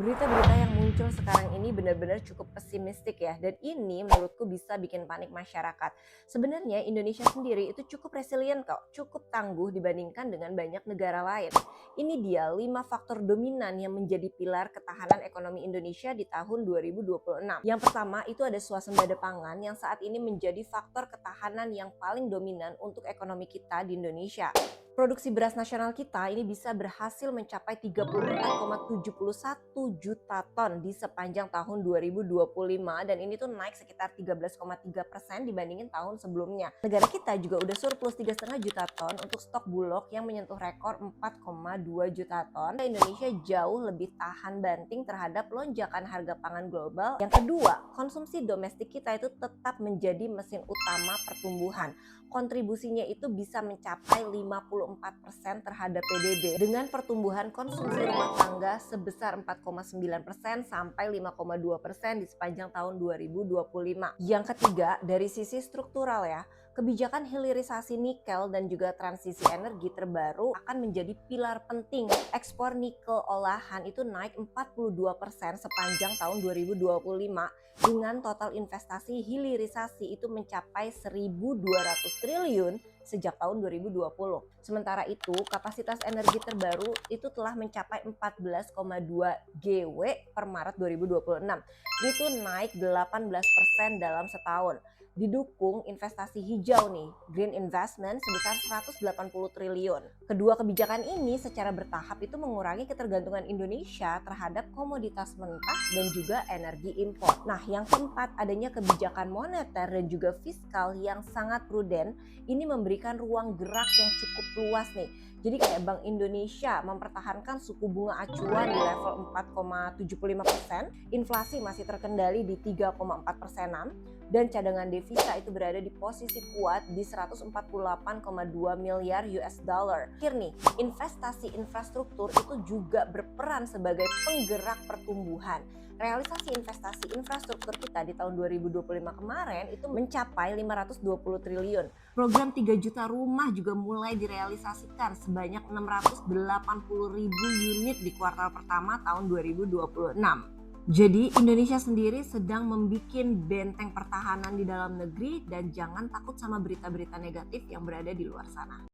Berita-berita yang muncul sekarang ini benar-benar cukup pesimistik ya, dan ini menurutku bisa bikin panik masyarakat. Sebenarnya Indonesia sendiri itu cukup resilient kok, cukup tangguh dibandingkan dengan banyak negara lain. Ini dia 5 faktor dominan yang menjadi pilar ketahanan ekonomi Indonesia di tahun 2026. Yang pertama itu ada swasembada pangan yang saat ini menjadi faktor ketahanan yang paling dominan untuk ekonomi kita di Indonesia. Produksi beras nasional kita ini bisa berhasil mencapai 34,71 juta ton di sepanjang tahun 2025 dan ini tuh naik sekitar 13,3% dibandingin tahun sebelumnya. Negara kita juga udah surplus 3,5 juta ton untuk stok bulog yang menyentuh rekor 4,2 juta ton. Indonesia jauh lebih tahan banting terhadap lonjakan harga pangan global. Yang kedua, konsumsi domestik kita itu tetap menjadi mesin utama pertumbuhan. Kontribusinya itu bisa mencapai 54% terhadap PDB dengan pertumbuhan konsumsi rumah tangga sebesar 4,9% sampai 5,2% di sepanjang tahun 2025. Yang ketiga, dari sisi struktural ya, kebijakan hilirisasi nikel dan juga transisi energi terbaru akan menjadi pilar penting. Ekspor nikel olahan itu naik 42% sepanjang tahun 2025 dengan total investasi hilirisasi itu mencapai 1.200 triliun sejak tahun 2020. Sementara itu, kapasitas energi terbaru itu telah mencapai 14,2 GW per Maret 2026. Itu naik 18% dalam setahun. Didukung investasi hijau nih, green investment sebesar 180 triliun. Kedua kebijakan ini secara bertahap itu mengurangi ketergantungan Indonesia terhadap komoditas mentah dan juga energi impor. Nah, yang keempat, adanya kebijakan moneter dan juga fiskal yang sangat prudent. Ini memberikan ruang gerak yang cukup luas nih. Jadi kayak Bank Indonesia mempertahankan suku bunga acuan di level 4,75%, inflasi masih terkendali di 3,4%-an, dan cadangan devisa itu berada di posisi kuat di 148,2 miliar US dollar. Akhir nih, investasi infrastruktur itu juga berperan sebagai penggerak pertumbuhan. Realisasi investasi infrastruktur kita di tahun 2025 kemarin itu mencapai 520 triliun. Program 3 juta rumah juga mulai direalisasikan sebanyak 680 ribu unit di kuartal pertama tahun 2026. Jadi Indonesia sendiri sedang membuat benteng pertahanan di dalam negeri dan jangan takut sama berita-berita negatif yang berada di luar sana.